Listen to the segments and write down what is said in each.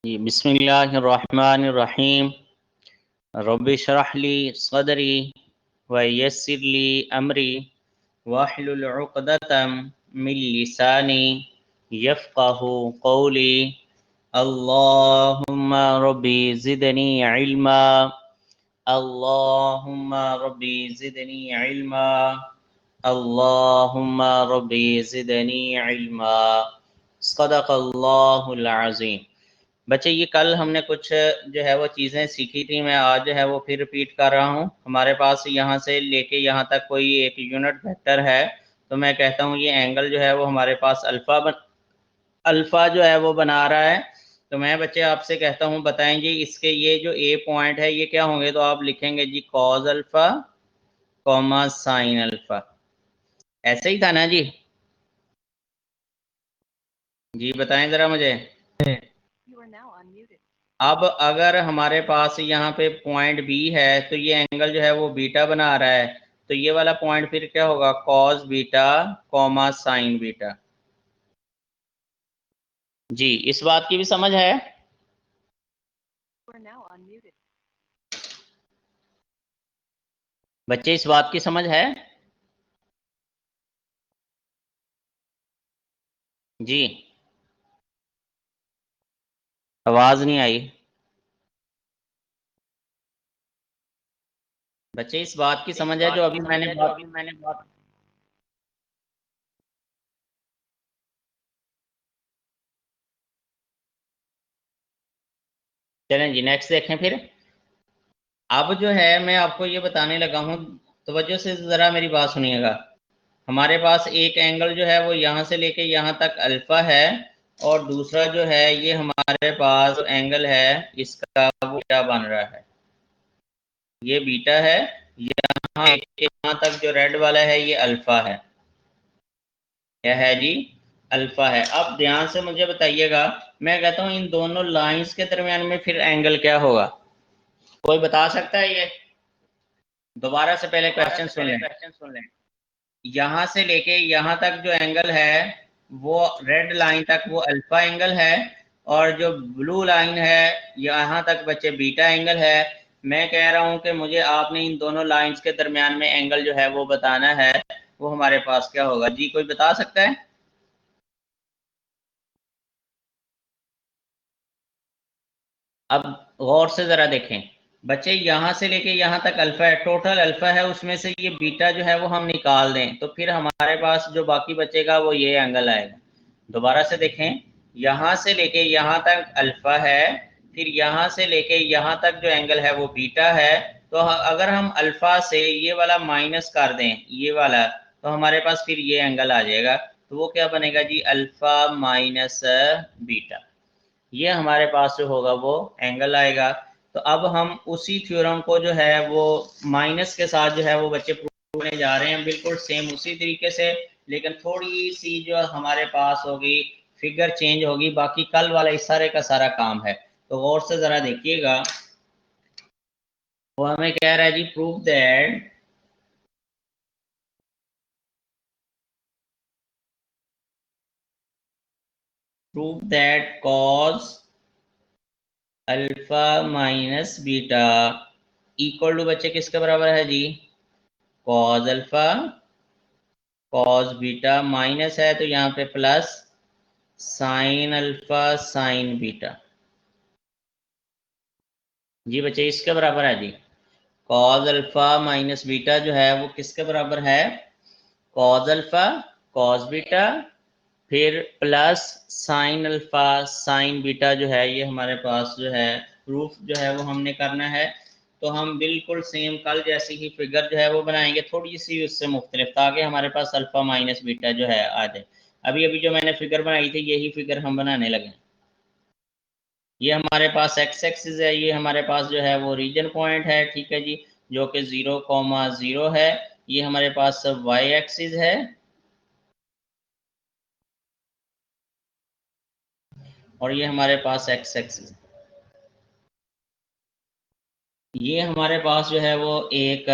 जी बिस्मिल्लाहिर्रहमानिर्रहीम। रब्बि इश्रह ली सदरी व यस्सिर ली अमरी वहलुल उक़दतम मिन लिसानी यफ़क़हू क़ौली। अल्लाहुम्मा रब्बी ज़िदनी इल्मा, अल्लाहुम्मा रब्बी ज़िदनी इल्मा, अल्लाहुम्मा रब्बी ज़िदनी इल्मा। सदक़ल्लाहुल अज़ीम। बच्चे ये कल हमने कुछ जो है वो चीज़ें सीखी थी, मैं आज जो है वो फिर रिपीट कर रहा हूँ। हमारे पास यहाँ से लेके यहाँ तक कोई एक यूनिट वेक्टर है, तो मैं कहता हूँ ये एंगल जो है वो हमारे पास अल्फ़ा जो है वो बना रहा है। तो मैं बच्चे आपसे कहता हूँ बताएं जी, इसके ये जो ए पॉइंट है ये क्या होंगे, तो आप लिखेंगे जी cos alpha comma sine alpha. ऐसे ही था ना जी? जी बताएं ज़रा मुझे। अब अगर हमारे पास यहाँ पे पॉइंट बी है तो ये एंगल जो है वो बीटा बना रहा है, तो ये वाला पॉइंट फिर क्या होगा, cos beta comma sine beta. जी इस बात की भी समझ है? बच्चे इस बात की समझ है? जी आवाज नहीं आई। बच्चे इस बात की समझ है जो अभी मैंने बात चलें जी नेक्स्ट देखें फिर। अब जो है मैं आपको ये बताने लगा हूँ, तवज्जो से ज़रा मेरी बात सुनिएगा। हमारे पास एक एंगल जो है वो यहाँ से लेके यहाँ तक अल्फ़ा है, और दूसरा जो है ये हमारे पास एंगल है इसका वो क्या बन रहा है, ये बीटा है। यहाँ तक जो रेड वाला है ये अल्फ़ा है। क्या है जी? अल्फ़ा है। अब ध्यान से मुझे बताइएगा, मैं कहता हूँ इन दोनों लाइंस के दरमियान में फिर एंगल क्या होगा, कोई बता सकता है ये? दोबारा से पहले क्वेश्चन सुन लें। यहाँ से लेके यहाँ तक जो एंगल है वो रेड लाइन तक वो अल्फा एंगल है, और जो ब्लू लाइन है यहाँ तक बच्चे बीटा एंगल है। मैं कह रहा हूँ कि मुझे आपने इन दोनों लाइंस के दरमियान में एंगल जो है वो बताना है, वो हमारे पास क्या होगा जी, कोई बता सकता है? अब गौर से जरा देखें बच्चे, यहाँ से लेके यहाँ तक अल्फा है, टोटल अल्फा है, उसमें से ये बीटा जो है वो हम निकाल दें तो फिर हमारे पास जो बाकी बचेगा वो ये एंगल आएगा। दोबारा से देखें, यहाँ से लेके यहाँ तक अल्फा है, फिर यहाँ से लेके यहाँ तक जो एंगल है वो बीटा है। तो अगर हम अल्फा से ये वाला माइनस कर दें ये वाला, तो हमारे पास फिर ये एंगल आ जाएगा। तो वो क्या बनेगा जी, अल्फा माइनस बीटा। ये हमारे पास जो होगा वो एंगल आएगा। तो अब हम उसी थ्योरम को जो है वो माइनस के साथ जो है वो बच्चे प्रूव करने जा रहे हैं, बिल्कुल सेम उसी तरीके से, लेकिन थोड़ी सी जो हमारे पास होगी फिगर चेंज होगी, बाकी कल वाला इस सारे का सारा काम है। तो गौर से जरा देखिएगा, वो हमें कह रहा है जी prove that cos alpha minus beta equal to बच्चे किसके बराबर है जी, cos alpha cos beta, minus है तो यहाँ पे plus sine alpha sine beta. जी बच्चे इसके बराबर है जी, कॉस अल्फा माइनस बीटा जो है वो किसके बराबर है, कॉस अल्फा कॉस बीटा फिर plus sine alpha sine beta जो है ये हमारे पास जो है प्रूफ जो है वो हमने करना है। तो हम बिल्कुल सेम कल जैसी ही फिगर जो है वो बनाएंगे, थोड़ी सी उससे मुख्तलिफ, ताकि हमारे पास अल्फा माइनस बीटा जो है आ जाए। अभी अभी जो मैंने फिगर बनाई थी यही फिगर हम बनाने लगे। ये हमारे पास एक्स एक्सिस है, ये हमारे पास जो है वो रीजन पॉइंट है, ठीक है जी, जो कि 0,0 है। ये हमारे पास वाई एक्सिस है, और ये हमारे पास एक्स एक्सिस। ये हमारे पास जो है वो एक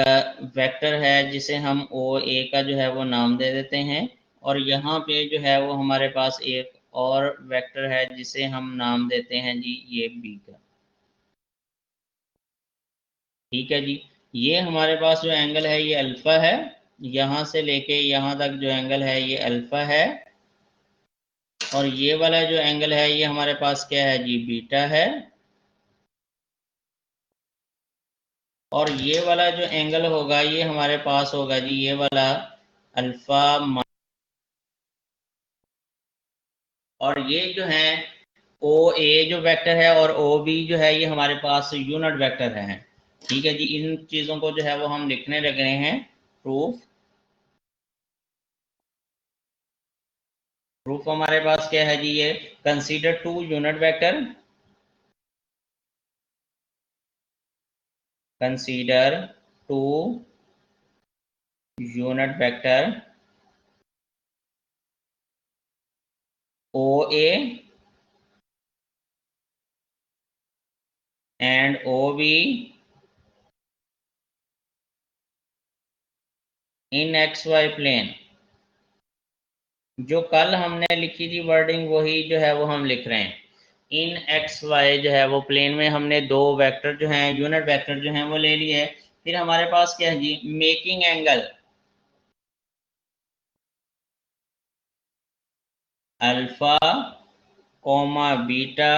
वेक्टर है जिसे हम ओ ए का जो है वो नाम दे देते हैं, और यहाँ पे जो है वो हमारे पास एक और वेक्टर है जिसे हम नाम देते हैं जी ये बी का। ठीक है जी, ये हमारे पास जो एंगल है ये अल्फा है, यहां से लेके यहां तक जो एंगल है ये अल्फा है, और ये वाला जो एंगल है ये हमारे पास क्या है जी बीटा है, और ये वाला जो एंगल होगा ये हमारे पास होगा जी ये वाला अल्फा। और ये जो है ओ ए जो वेक्टर है और ओ बी जो है ये हमारे पास यूनिट वेक्टर है। ठीक है जी, इन चीजों को जो है वो हम लिखने लग रहे हैं। प्रूफ, प्रूफ हमारे पास क्या है जी ये consider two unit vector, consider two unit vector O A and O B in X Y plane. जो कल हमने लिखी थी वर्डिंग वही जो है वो हम लिख रहे हैं। इन एक्स वाई जो है वो प्लेन में हमने दो वेक्टर जो हैं यूनिट वेक्टर जो हैं वो ले लिए है। फिर हमारे पास क्या है जी making angle alpha comma beta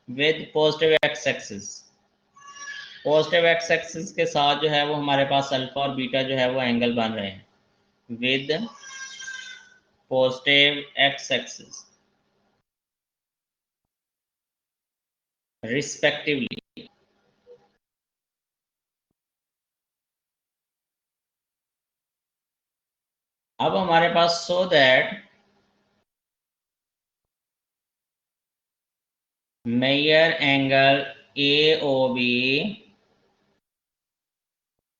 with positive x axis. Positive x axis के साथ जो है वो हमारे पास अल्फा और बीटा जो है वो एंगल बन रहे हैं with positive x axis respectively. अब हमारे पास so that measure angle A O B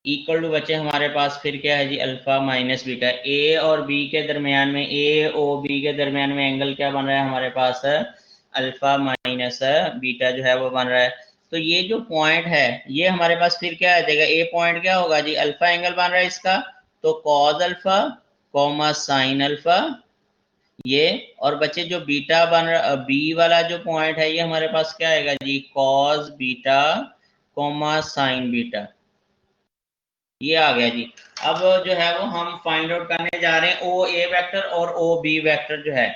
equal to बचे हमारे पास फिर क्या है जी अल्फा माइनस बीटा। ए और बी के दरमियान में ए ओ बी के दरमियान में एंगल क्या बन रहा है हमारे पास अल्फा माइनस बीटा जो है वो बन रहा है। तो ये जो पॉइंट है ये हमारे पास फिर क्या आ जाएगा, ए पॉइंट क्या होगा जी अल्फा एंगल बन रहा है इसका, तो cause alpha comma sine alpha ये, और बच्चे जो बीटा बन रहा बी वाला जो पॉइंट है ये हमारे पास क्या आएगा जी cos beta comma sine beta, ये आ गया जी। अब जो है वो हम फाइंड आउट करने जा रहे हैं ओ ए वेक्टर और ओ बी वेक्टर जो है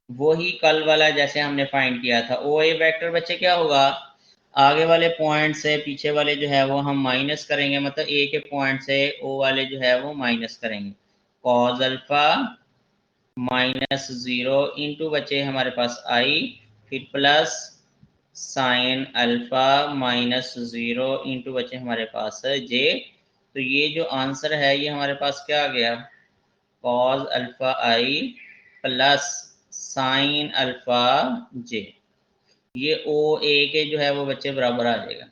वो ही कल वाला जैसे हमने फाइंड किया था। ओ ए वेक्टर बच्चे क्या होगा, आगे वाले पॉइंट से पीछे वाले जो है वो हम माइनस करेंगे, मतलब ए के पॉइंट से ओ वाले जो है वो माइनस करेंगे। Cause alpha minus zero into बचे हमारे पास आई, फिर plus sine alpha minus zero into बचे हमारे पास जे। तो ये जो आंसर है ये हमारे पास क्या आ गया कॉस अल्फा आई प्लस साइन अल्फा जे। ये ओ ए के जो है वो बच्चे बराबर आ जाएगा।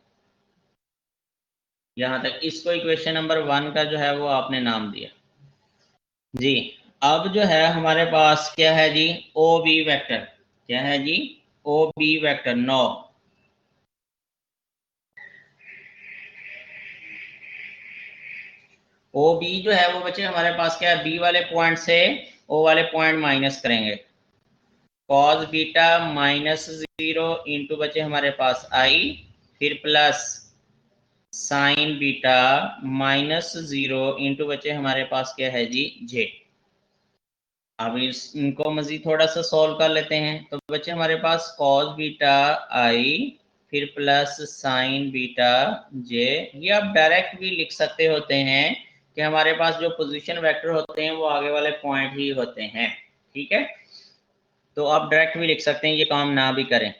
यहां तक इसको इक्वेशन नंबर 1 का जो है वो आपने नाम दिया जी। अब जो है हमारे पास क्या है जी ओ बी वेक्टर, क्या है जी O B vector 9। O B जो है वो बच्चे हमारे पास क्या है बी वाले पॉइंट से ओ वाले पॉइंट माइनस करेंगे। Cos beta minus zero into बचे हमारे पास आई, फिर plus sign beta minus zero into बचे हमारे पास क्या है जी जे। अब इनको मजीद थोड़ा सा सॉल्व कर लेते हैं। तो बच्चे हमारे पास कॉस बीटा आई फिर प्लस साइन बीटा जे। ये आप डायरेक्ट भी लिख सकते होते हैं कि हमारे पास जो पोजीशन वेक्टर होते हैं वो आगे वाले पॉइंट ही होते हैं। ठीक है, तो आप डायरेक्ट भी लिख सकते हैं, ये काम ना भी करें।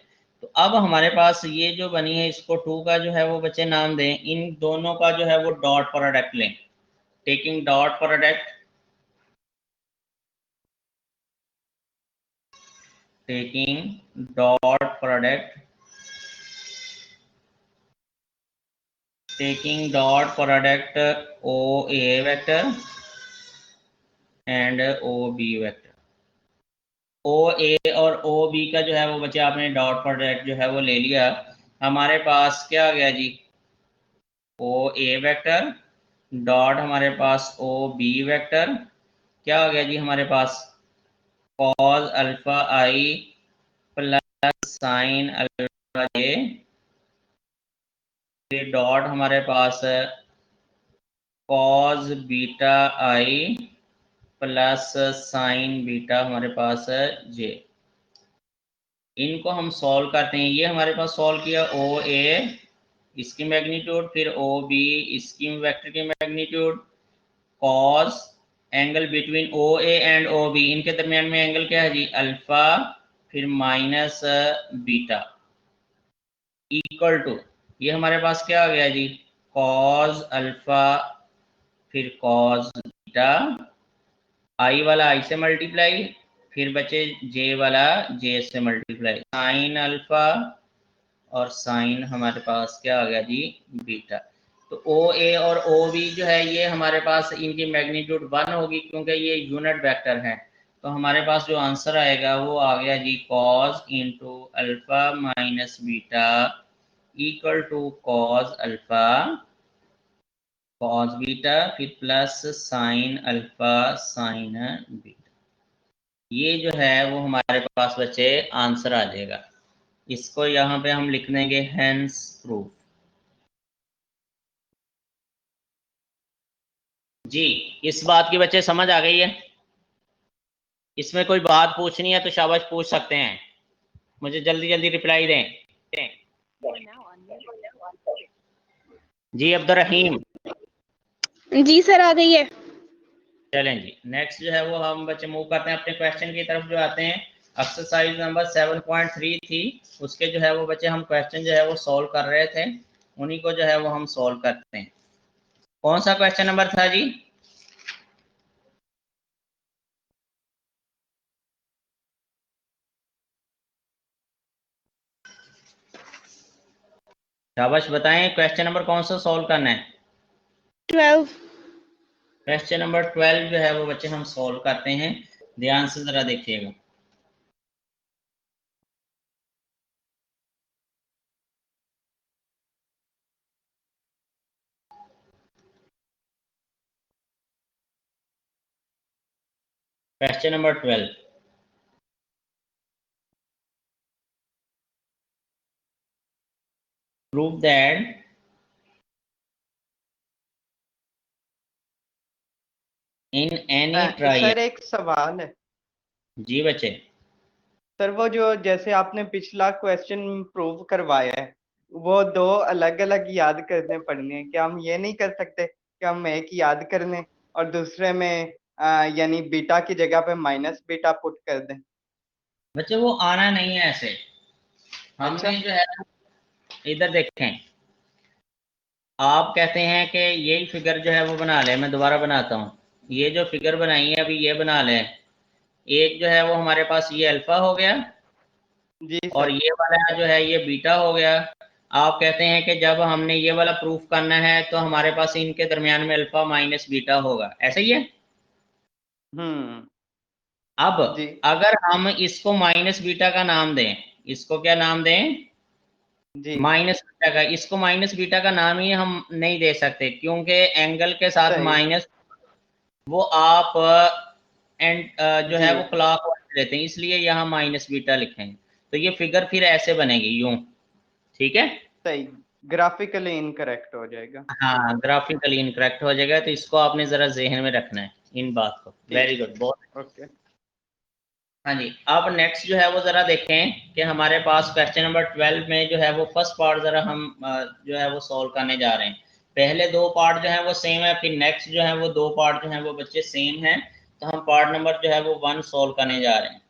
तो अब हमारे पास ये जो बनी है इसको टू का जो है वो बच्चे नाम दें। इन दोनों का जो है वो डॉट प्रोडक्ट लें, taking dot product, taking dot product, taking dot product o a vector and o b vector। ओ ए और ओ बी का जो है वो बच्चे आपने डॉट प्रोडक्ट जो है वो ले लिया। हमारे पास क्या आ गया जी ओ ए वेक्टर डॉट हमारे पास ओ बी वेक्टर, क्या आ गया जी हमारे पास कॉज अल्फा आई प्लस साइन अल्फा जे, फिर डॉट हमारे पास है कॉज बीटा आई प्लस साइन बीटा हमारे पास है जे। इनको हम सॉल्व करते हैं। ये हमारे पास सॉल्व किया ओ ए इसकी मैग्नीट्यूड, फिर ओ बी इसकी वेक्टर की magnitude, cos angle between O A and O B, इनके दरमियान में एंगल क्या है जी अल्फा, फिर माइनस बीटा इक्वल टू, ये हमारे पास क्या आ गया जी कॉस अल्फा फिर कॉस बीटा, आई वाला आई से मल्टीप्लाई, फिर बचे जे वाला जे से मल्टीप्लाई, साइन अल्फा और साइन हमारे पास क्या आ गया जी बीटा। तो ओ ए और ओ बी जो है ये हमारे पास इनकी मैग्नीट्यूड 1 होगी क्योंकि ये यूनिट वेक्टर है। तो हमारे पास जो आंसर आएगा वो आ गया जी cos into alpha minus beta equal to cos alpha cos beta फिर plus sine alpha sine beta. ये जो है वो हमारे पास बचे आंसर आ जाएगा। इसको यहाँ पे हम लिख देंगे हेंस प्रूफ। जी, इस बात की बच्चे समझ आ गई है? इसमें कोई बात पूछनी है तो शाबाश पूछ सकते हैं, मुझे जल्दी जल्दी रिप्लाई दें। जी अब्दुर्रहीम। जी सर आ गई है। चलें जी, नेक्स्ट जो है वो हम बच्चे मूव करते हैं अपने क्वेश्चन की तरफ जो आते हैं। एक्सरसाइज नंबर 7.3 थी, उसके जो है वो बच्चे हम क्वेश्चन जो है वो सॉल्व कर रहे थे, उन्हीं को जो है वो हम सॉल्व करते हैं। कौन सा क्वेश्चन नंबर था जी? शाबाश बताएं, क्वेश्चन नंबर कौन सा सॉल्व करना है? 12। क्वेश्चन नंबर 12 जो है वो बच्चे हम सॉल्व करते हैं, ध्यान से जरा देखिएगा। Question number 12, prove that in any try. Sir एक सवाल है। जी बच्चे। सर वो जो जैसे आपने पिछला क्वेश्चन प्रूव करवाया है वो दो अलग अलग याद करने पड़ने हैं, क्या हम ये नहीं कर सकते कि हम एक याद कर लें और दूसरे में यानी बीटा की जगह पे माइनस बीटा पुट कर दें? बच्चे वो आना नहीं है ऐसे, अच्छा। हमने जो है इधर देखें, आप कहते हैं कि यही फिगर जो है वो बना लें, मैं दोबारा बनाता हूँ। ये जो फिगर बनाई है अभी ये बना लें, एक जो है वो हमारे पास ये अल्फा हो गया जी और सर। ये वाला जो है ये बीटा हो गया। आप कहते हैं कि जब हमने ये वाला प्रूफ करना है तो हमारे पास इनके दरमियान में अल्फा माइनस बीटा होगा, ऐसा ही है। अब जी अगर हम इसको माइनस बीटा का नाम दें, इसको क्या नाम दें? जी माइनस बीटा का। इसको माइनस बीटा का नाम ही हम नहीं दे सकते क्योंकि एंगल के साथ सही। माइनस वो आप एंड जो जी है वो क्लॉक लेते हैं, इसलिए यहाँ माइनस बीटा लिखेंगे। तो ये फिगर फिर ऐसे बनेगी यूं, ठीक है। सही, ग्राफिकली इनकरेक्ट हो जाएगा। हाँ ग्राफिकली इनकरेक्ट हो जाएगा, तो इसको आपने जरा जहन में रखना है इन बात को। वेरी ठीक। गुड, बहुत। ओके। हाँ जी, अब नेक्स्ट जो है वो जरा देखें कि हमारे पास क्वेश्चन नंबर 12 में जो है वो फर्स्ट पार्ट जरा हम जो है वो सॉल्व करने जा रहे हैं। पहले दो पार्ट जो है वो सेम है, फिर नेक्स्ट जो है वो दो पार्ट जो है वो बच्चे सेम है। तो हम पार्ट नंबर जो है वो 1 सॉल्व करने जा रहे हैं।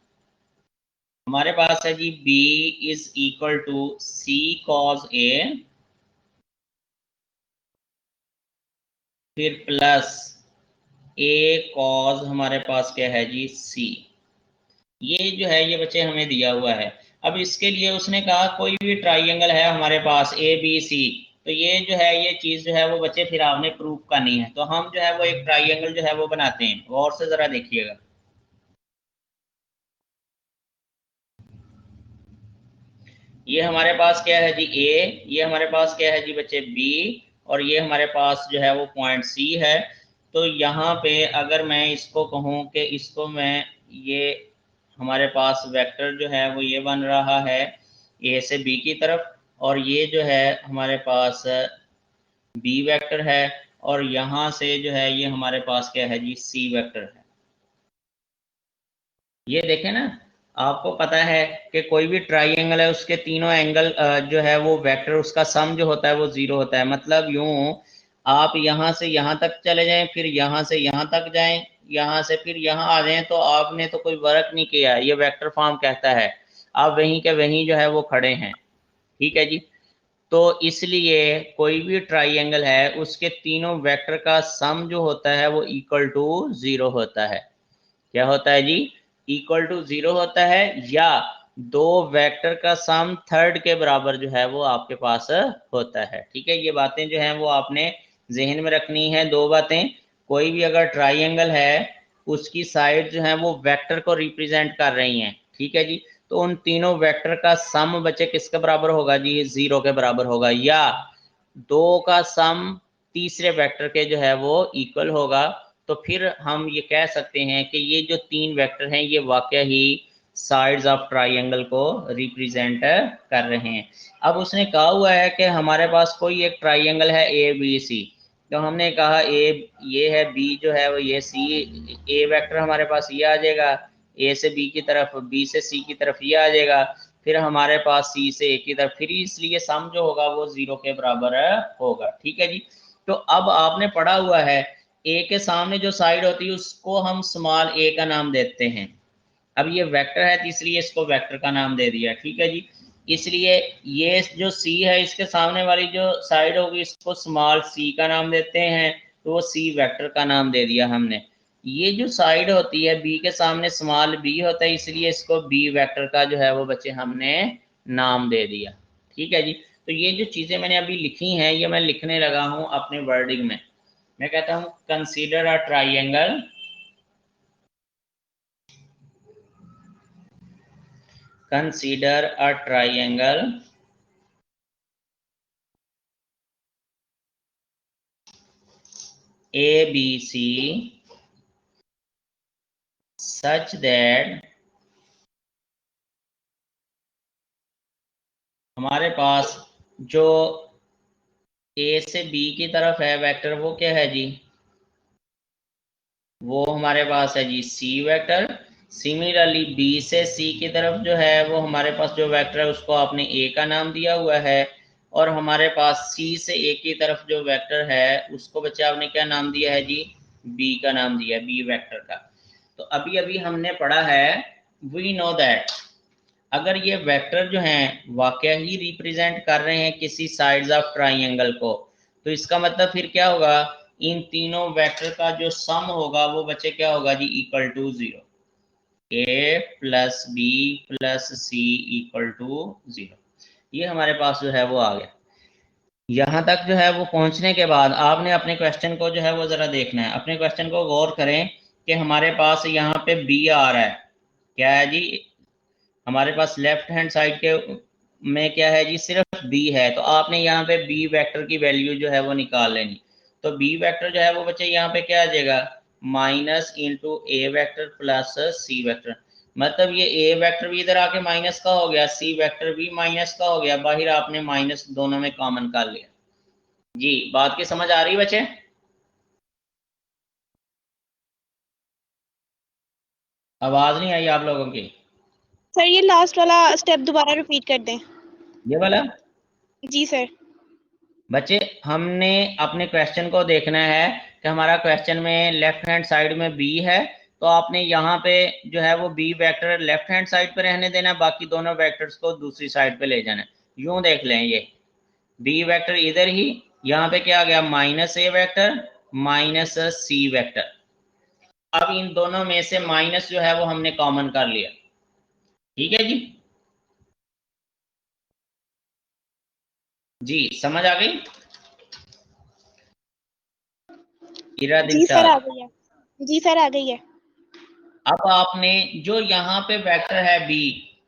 हमारे पास है जी b is equal to c cos a, फिर प्लस a cos हमारे पास क्या है जी c। ये जो है ये बच्चे हमें दिया हुआ है। अब इसके लिए उसने कहा कोई भी ट्राइंगल है हमारे पास ए बी सी, तो ये जो है ये चीज जो है वो बच्चे फिर आपने प्रूव करनी है। तो हम जो है वो एक ट्राइंगल जो है वो बनाते हैं, गौर से जरा देखिएगा। ये हमारे पास क्या है जी ए, ये हमारे पास क्या है जी बच्चे बी, और ये हमारे पास जो है वो पॉइंट सी है। तो यहाँ पे अगर मैं इसको कहूँ कि इसको मैं ये हमारे पास वेक्टर जो है वो ये बन रहा है ए से बी की तरफ, और ये जो है हमारे पास बी वेक्टर है, और यहाँ से जो है ये हमारे पास क्या है जी, सी वेक्टर है। ये देखें ना, आपको पता है कि कोई भी ट्राइंगल है उसके तीनों एंगल जो है वो वेक्टर, उसका सम जो होता है वो 0 होता है। मतलब यूं आप यहाँ से यहाँ तक चले जाएं, फिर यहाँ से यहाँ तक जाएं, यहाँ से फिर यहाँ आ जाएं, तो आपने तो कोई वर्क नहीं किया, ये वेक्टर फॉर्म कहता है। आप वहीं के वहीं जो है वो खड़े हैं, ठीक है जी। तो इसलिए कोई भी ट्राइंगल है उसके तीनों वेक्टर का सम जो होता है वो इक्वल टू 0 होता है। क्या होता है जी, इक्वल टू 0 होता है, या दो वेक्टर का सम थर्ड के बराबर जो है वो आपके पास होता है। ठीक है, ये बातें जो हैं वो आपने जहन में रखनी है। दो बातें, कोई भी अगर ट्राइंगल है उसकी साइड जो है वो वेक्टर को रिप्रेजेंट कर रही हैं, ठीक है जी, तो उन तीनों वेक्टर का सम बच्चे किसके बराबर होगा जी, 0 के बराबर होगा, या दो का सम तीसरे वेक्टर के जो है वो इक्वल होगा। तो फिर हम ये कह सकते हैं कि ये जो तीन वेक्टर हैं ये वाकई ही साइड्स ऑफ ट्राइंगल को रिप्रेजेंट कर रहे हैं। अब उसने कहा हुआ है कि हमारे पास कोई एक ट्राइंगल है ए बी सी, तो हमने कहा ए ये है, बी जो है वो ये, सी, ए वेक्टर हमारे पास ये आ जाएगा, ए से बी की तरफ, बी से सी की तरफ ये आ जाएगा, फिर हमारे पास सी से ए की तरफ, फिर इसलिए सम जो होगा वो 0 के बराबर होगा। ठीक है जी। तो अब आपने पढ़ा हुआ है ए के सामने जो साइड होती है उसको हम स्मॉल ए का नाम देते हैं। अब ये वेक्टर है तो इसलिए इसको वेक्टर का नाम दे दिया, ठीक है जी। इसलिए ये जो सी है इसके सामने वाली जो साइड होगी इसको स्मॉल सी का नाम देते हैं, तो वो सी वेक्टर का नाम दे दिया हमने। ये जो साइड होती है बी के सामने स्मॉल बी होता है, इसलिए इसको बी वेक्टर का जो है वो बच्चे हमने नाम दे दिया। ठीक है जी। तो ये जो चीज़ें मैंने अभी लिखी हैं ये मैं लिखने लगा हूँ अपने वर्डिंग में। मैं कहता हूँ consider a triangle, consider a triangle ABC such that हमारे पास जो ए से बी की तरफ है वेक्टर वो क्या है जी, वो हमारे पास है जी सी वेक्टर। सिमिलरली बी से सी की तरफ जो है वो हमारे पास जो वेक्टर है उसको आपने ए का नाम दिया हुआ है, और हमारे पास सी से ए की तरफ जो वेक्टर है उसको बच्चे आपने क्या नाम दिया है जी, बी का नाम दिया है, बी वेक्टर का। तो अभी अभी हमने पढ़ा है वी नो दैट अगर ये वेक्टर जो हैं वाकई ही रिप्रेजेंट कर रहे हैं किसी साइड्स ऑफ ट्राइंगल को, तो इसका मतलब फिर क्या होगा, इन तीनों वेक्टर का जो सम होगा वो बच्चे क्या होगा जी, equal to 0। A plus B plus C equal to 0। ये हमारे पास जो है वो आ गया। यहाँ तक जो है वो पहुंचने के बाद आपने अपने क्वेश्चन को जो है वो ज़रा देखना है। अपने क्वेश्चन को गौर करें कि हमारे पास यहाँ पे बी आ रहा है, क्या है जी, हमारे पास लेफ्ट हैंड साइड के में क्या है जी, सिर्फ बी है, तो आपने यहाँ पे बी वेक्टर की वैल्यू जो है वो निकाल लेनी। तो बी वेक्टर जो है वो बच्चे यहाँ पे क्या आ जाएगा, माइनस इंटू ए वेक्टर प्लस सी वेक्टर। मतलब ये ए वेक्टर भी इधर आके माइनस का हो गया, सी वेक्टर भी माइनस का हो गया, बाहर आपने माइनस दोनों में कॉमन कर लिया। जी बात की समझ आ रही बच्चे? आवाज नहीं आई आप लोगों की? सर ये लास्ट वाला स्टेप दोबारा रिपीट कर दें। ये वाला जी सर। बच्चे हमने अपने क्वेश्चन को देखना है कि हमारा क्वेश्चन में लेफ्ट हैंड साइड में बी है, तो आपने यहाँ पे जो है वो B vector left hand side पे रहने देना है, बाकी दोनों वेक्टर्स को दूसरी साइड पे ले जाना है। यूं देख लें, ये बी वेक्टर इधर ही, यहाँ पे क्या आ गया, माइनस ए वेक्टर माइनस सी वेक्टर। अब इन दोनों में से माइनस जो है वो हमने कॉमन कर लिया, ठीक है जी। जी समझ आ गई? इरा जी सर दिलशाद, आ गई है। जी सर आ गई है। अब आपने जो यहाँ पे वेक्टर है बी,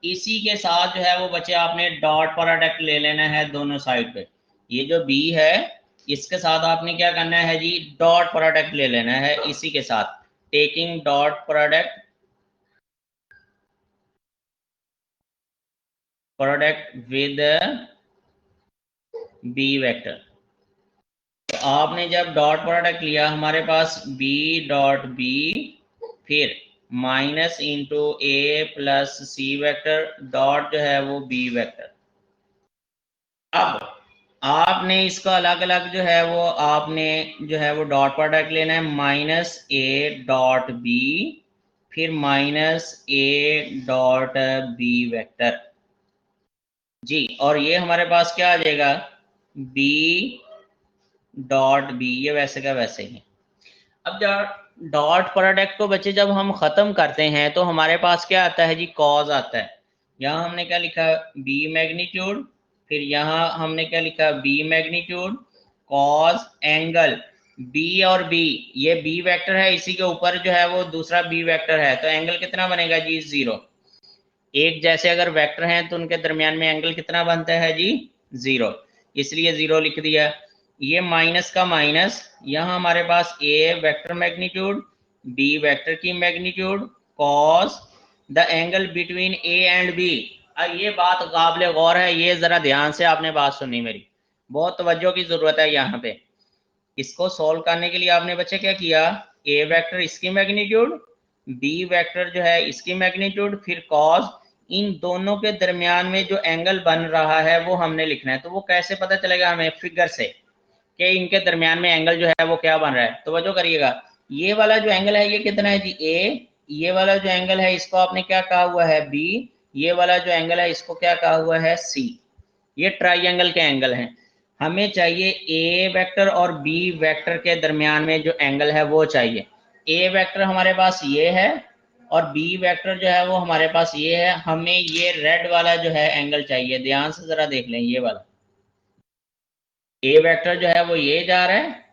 इसी के साथ जो है वो बच्चे आपने डॉट प्रोडक्ट ले लेना है दोनों साइड पे। ये जो बी है इसके साथ आपने क्या करना है जी, डॉट प्रोडक्ट ले लेना है इसी के साथ, taking dot product product with B vector. तो आपने जब डॉट प्रोडक्ट लिया, हमारे पास बी डॉट बी फिर minus into A plus C vector dot जो है वो बी वेक्टर। अब आपने इसका अलग अलग जो है वो आपने जो है वो डॉट प्रोडक्ट लेना है, माइनस ए डॉट बी फिर minus A dot B vector जी। और ये हमारे पास क्या आ जाएगा, बी डॉट बी, ये वैसे का वैसे ही। अब जब डॉट प्रोडक्ट को बच्चे जब हम खत्म करते हैं तो हमारे पास क्या आता है जी, कॉज आता है। यहाँ हमने क्या लिखा, बी मैग्नीट्यूड, फिर यहाँ हमने क्या लिखा, B magnitude cos angle B और बी, ये बी वेक्टर है, इसी के ऊपर जो है वो दूसरा बी वेक्टर है, तो एंगल कितना बनेगा जी, 0। एक जैसे अगर वेक्टर हैं तो उनके दरमियान में एंगल कितना बनता है जी, 0, इसलिए 0 लिख दिया। ये माइनस का माइनस, यहाँ हमारे पास A vector magnitude B vector की magnitude cos the angle between A and B. ये बात काबिल गौर है, ये जरा ध्यान से आपने बात सुनी मेरी, बहुत तवज्जो की जरूरत है यहाँ पे। इसको सॉल्व करने के लिए आपने बच्चे क्या किया, ए वेक्टर इसकी मैग्नीट्यूड बी वेक्टर जो है इसकी मैग्नीट्यूड फिर कॉस, इन दोनों के दरमियान में जो एंगल बन रहा है वो हमने लिखना है। तो वो कैसे पता चलेगा हमें, फिगर से, कि इनके दरमियान में एंगल जो है वो क्या बन रहा है। तो वजह करिएगा, ये वाला जो एंगल है ये कितना है जी, ए, ये वाला जो एंगल है इसको आपने क्या कहा हुआ है, बी, ये वाला जो एंगल है इसको क्या कहा हुआ है, सी। ये ट्राइंगल के एंगल हैं। हमें चाहिए ए वेक्टर और बी वेक्टर के दरमियान में जो एंगल है वो चाहिए। ए वेक्टर हमारे पास ये है और बी वेक्टर जो है वो हमारे पास ये है। हमें ये रेड वाला जो है एंगल चाहिए, ध्यान से जरा देख लें, ये वाला ए वेक्टर जो है वो ये जा रहा है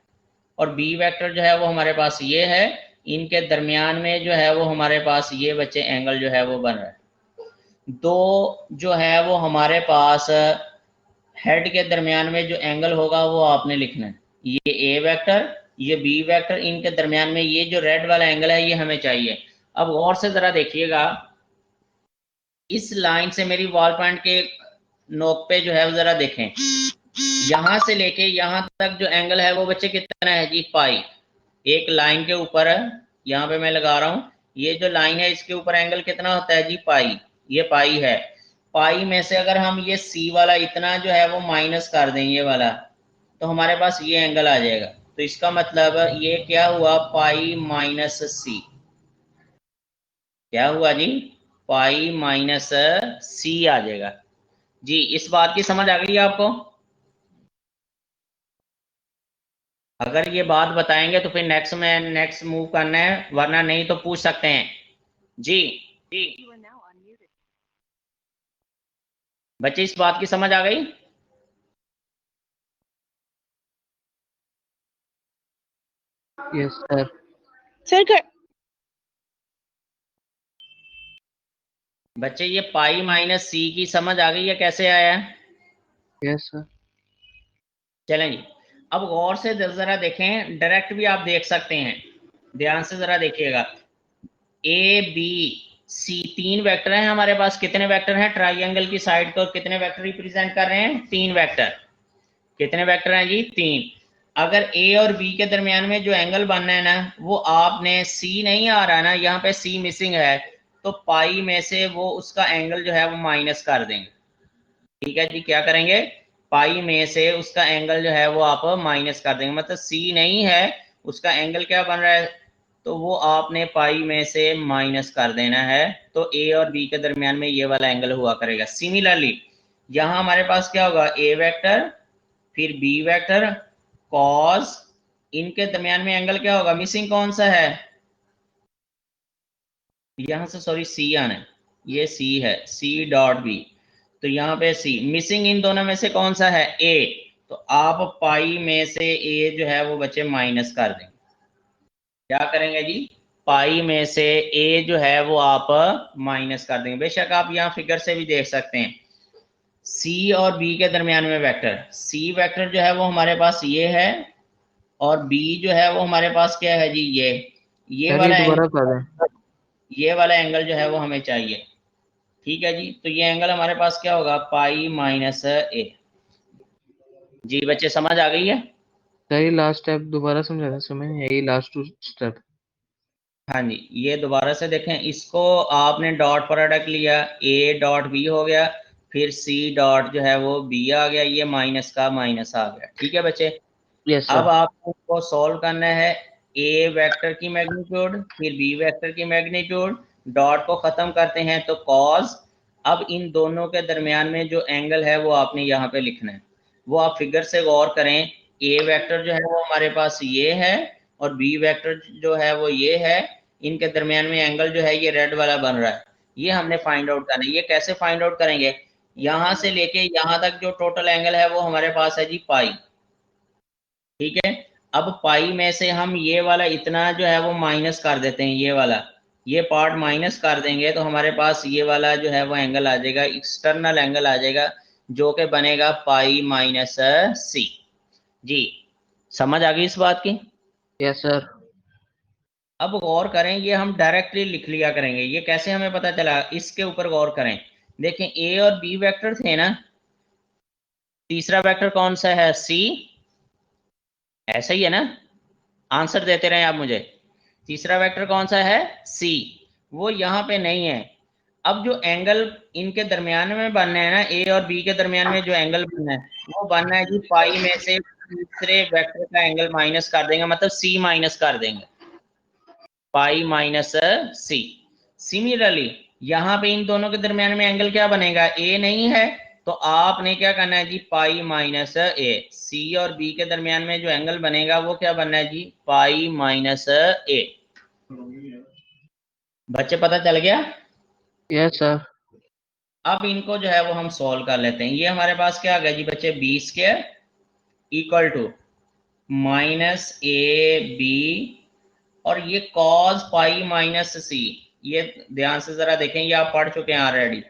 और बी वेक्टर जो है वो हमारे पास ये है। इनके दरमियान में जो है वो हमारे पास ये बच्चे एंगल जो है वो बन रहा है। दो जो है वो हमारे पास हेड के दरमियान में जो एंगल होगा वो आपने लिखना है, ये ए वेक्टर ये बी वेक्टर, इनके दरमियान में ये जो रेड वाला एंगल है ये हमें चाहिए। अब गौर से जरा देखिएगा, इस लाइन से मेरी वॉल पॉइंट के नोक पे जो है जरा देखें, यहां से लेके यहां तक जो एंगल है वो बच्चे कितना है जी, पाई। एक लाइन के ऊपर यहाँ पे मैं लगा रहा हूं, ये जो लाइन है इसके ऊपर एंगल कितना होता है जी, पाई, ये पाई है। पाई में से अगर हम ये सी वाला इतना जो है वो माइनस कर दें ये वाला, तो हमारे पास ये एंगल आ जाएगा। तो इसका मतलब ये क्या हुआ, पाई माइनस सी, क्या हुआ जी, पाई माइनस सी आ जाएगा जी। इस बात की समझ आ गई आपको? अगर ये बात बताएंगे तो फिर नेक्स्ट में नेक्स्ट मूव करना है, वरना नहीं तो पूछ सकते हैं जी। जी बच्चे, इस बात की समझ आ गई? Yes sir. सर बच्चे ये पाई माइनस सी की समझ आ गई है कैसे आया है? Yes sir. चलें जी, अब गौर से जरा देखें, डायरेक्ट भी आप देख सकते हैं, ध्यान से जरा देखिएगा। ए बी सी तीन वेक्टर हैं हमारे पास। कितने वेक्टर हैं ट्राइंगल की साइड को, कितने वेक्टर रिप्रेजेंट कर रहे हैं, 3 वेक्टर। कितने वेक्टर हैं जी, 3। अगर ए और बी के दरमियान में जो एंगल बनना है ना, वो आपने सी नहीं आ रहा ना, यहाँ पे सी मिसिंग है, तो पाई में से वो उसका एंगल जो है वो माइनस कर देंगे। ठीक है जी, क्या करेंगे, पाई में से उसका एंगल जो है वो आप माइनस कर देंगे, मतलब सी नहीं है, उसका एंगल क्या बन रहा है, तो वो आपने पाई में से माइनस कर देना है। तो ए और बी के दरमियान में ये वाला एंगल हुआ करेगा। सिमिलरली यहाँ हमारे पास क्या होगा, ए वेक्टर फिर बी वेक्टर कॉस, इनके दरमियान में एंगल क्या होगा, मिसिंग कौन सा है, यहां से सॉरी सी आना है, ये सी है, सी डॉट बी, तो यहाँ पे सी मिसिंग इन दोनों में से कौन सा है, ए, तो आप पाई में से ए जो है वो बच्चे माइनस कर देंगे। क्या करेंगे जी, पाई में से ए जो है वो आप माइनस कर देंगे। बेशक आप यहाँ फिगर से भी देख सकते हैं, सी और बी के दरमियान में वेक्टर, सी वेक्टर जो है वो हमारे पास ये है और बी जो है वो हमारे पास क्या है जी, ये वाला एंगल, दोबारा कर दें। ये वाला एंगल जो है वो हमें चाहिए। ठीक है जी। तो ये एंगल हमारे पास क्या होगा, पाई माइनस ए। जी बच्चे समझ आ गई है? सही लास्ट स्टेप दोबारा समझा था समय, यही लास्ट टू स्टेप। हाँ जी, ये दोबारा से देखें, इसको आपने डॉट प्रोडक्ट लिया, ए डॉट बी हो गया, फिर सी डॉट जो है वो बी आ गया, ये माइनस का माइनस आ गया। ठीक है बच्चे, यस अब सर। आपको सॉल्व करना है ए वेक्टर की मैग्नीट्यूड फिर बी वेक्टर की मैग्नीट्यूड, डॉट को खत्म करते हैं तो कॉस। अब इन दोनों के दरमियान में जो एंगल है वो आपने यहाँ पे लिखना है, वो आप फिगर से गौर करें। ए वेक्टर जो है वो हमारे पास ये है और बी वेक्टर जो है वो ये है, इनके दरमियान में एंगल जो है ये रेड वाला बन रहा है, ये हमने फाइंड आउट करना है। ये कैसे फाइंड आउट करेंगे, यहाँ से लेके यहाँ तक जो टोटल एंगल है वो हमारे पास है जी पाई। ठीक है, अब पाई में से हम ये वाला इतना जो है वो माइनस कर देते हैं, ये वाला ये पार्ट माइनस कर देंगे तो हमारे पास ये वाला जो है वो एंगल आ जाएगा, एक्सटर्नल एंगल आ जाएगा, जो कि बनेगा पाई माइनस सी। जी समझ आ गई इस बात की? Yes sir. अब गौर करें, ये हम डायरेक्टली लिख लिया करेंगे, ये कैसे हमें पता चला, इसके ऊपर गौर करें। देखें ए और बी वेक्टर थे ना, तीसरा वेक्टर कौन सा है, सी, ऐसा ही है ना, आंसर देते रहे आप मुझे। तीसरा वेक्टर कौन सा है, सी, वो यहाँ पे नहीं है। अब जो एंगल इनके दरमियान में बनना है ना, ए और बी के दरमियान में जो एंगल बनना है वो बनना है जी पाई में से तीसरे वेक्टर का एंगल माइनस कर देंगे, मतलब सी माइनस कर देंगे, पाई माइनस सी। सिमिलरली यहाँ पे इन दोनों के दरमियान में एंगल क्या बनेगा, ए नहीं है, तो आपने क्या करना है जी पाई माइनस ए। सी और बी के दरमियान में जो एंगल बनेगा वो क्या बनना है जी, पाई माइनस ए। बच्चे पता चल गया? Yes sir. अब इनको जो है वो हम सॉल्व कर लेते हैं। ये हमारे पास क्या आ गया जी बच्चे, B square equal to minus A B, और ये कॉस पाई माइनस सी, ये ध्यान से जरा देखें, ये आप पढ़ चुके हैं ऑलरेडी।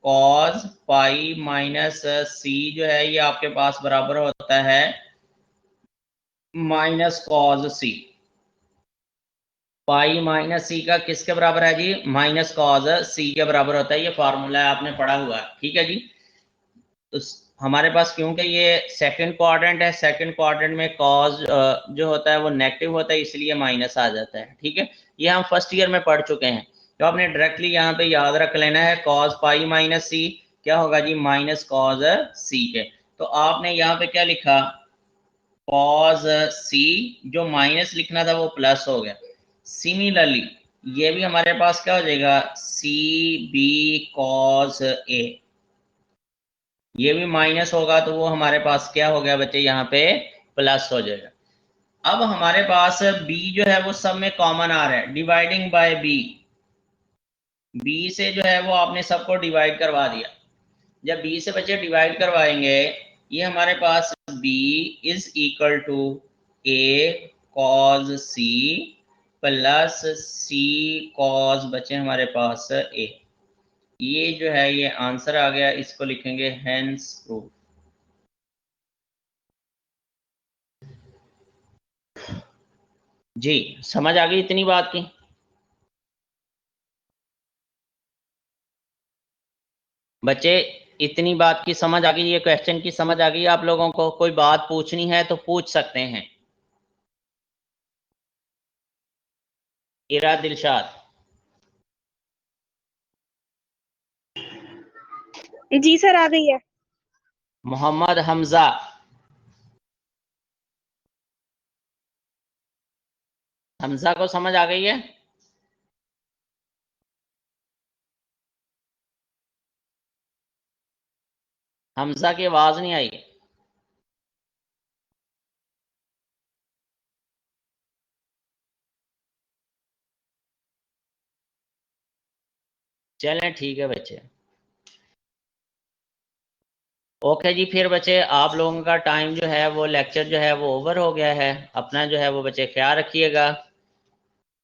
कॉस पाई माइनस सी जो है ये आपके पास बराबर होता है माइनस कॉस सी। पाई माइनस सी का किसके बराबर है जी, माइनस कॉस सी के बराबर होता है, ये फार्मूला है आपने पढ़ा हुआ है। ठीक है जी, तो हमारे पास क्योंकि ये सेकंड क्वाड्रेंट है, सेकंड क्वाड्रेंट में कॉस जो होता है वो नेगेटिव होता है, इसलिए माइनस आ जाता है। ठीक है, ये हम फर्स्ट ईयर में पढ़ चुके हैं, तो आपने डायरेक्टली यहाँ पे याद रख लेना है कॉस पाई माइनस सी क्या होगा जी, माइनस कॉस सी के। तो आपने यहाँ पे क्या लिखा, कॉस सी, जो माइनस लिखना था वो प्लस हो गया। सिमिलरली ये भी हमारे पास क्या हो जाएगा, सी बी कॉस ए, ये भी माइनस होगा तो वो हमारे पास क्या हो गया बच्चे, यहाँ पे प्लस हो जाएगा। अब हमारे पास b जो है वो सब में कॉमन आ रहा है, डिवाइडिंग बाय b, b से जो है वो आपने सबको डिवाइड करवा दिया। जब b से बच्चे डिवाइड करवाएंगे, ये हमारे पास b is equal to a cos c plus c cos बच्चे हमारे पास a, ये जो है ये आंसर आ गया, इसको लिखेंगे हेंस प्रूफ। जी समझ आ गई इतनी बात की? बच्चे इतनी बात की समझ आ गई, ये क्वेश्चन की समझ आ गई आप लोगों को? कोई बात पूछनी है तो पूछ सकते हैं। इरा दिलशाद, जी सर आ गई है। मोहम्मद हमजा, हमजा को समझ आ गई है? हमजा की आवाज नहीं आई। चलें ठीक है बच्चे, ओके जी। फिर बच्चे आप लोगों का टाइम जो है वो लेक्चर जो है वो ओवर हो गया है, अपना जो है वो बच्चे ख्याल रखिएगा।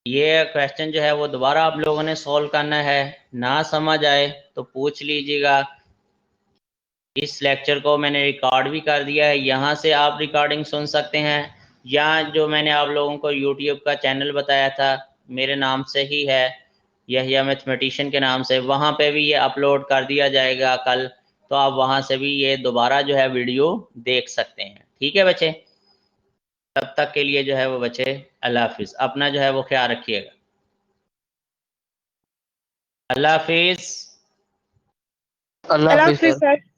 ये क्वेश्चन जो है वो दोबारा आप लोगों ने सॉल्व करना है, ना समझ आए तो पूछ लीजिएगा। इस लेक्चर को मैंने रिकॉर्ड भी कर दिया है, यहाँ से आप रिकॉर्डिंग सुन सकते हैं, या जो मैंने आप लोगों को यूट्यूब का चैनल बताया था मेरे नाम से ही है, यहिया मैथमेटिशियन के नाम से, वहाँ पे भी ये अपलोड कर दिया जाएगा कल, तो आप वहाँ से भी ये दोबारा जो है वीडियो देख सकते हैं। ठीक है बच्चे, तब तक के लिए जो है वो बच्चे अल्लाह हाफिज़, अपना जो है वो ख्याल रखिएगा। अल्लाह हाफिज़। अल्लाह अल्लाह हाफिज हाफिज सर। सर।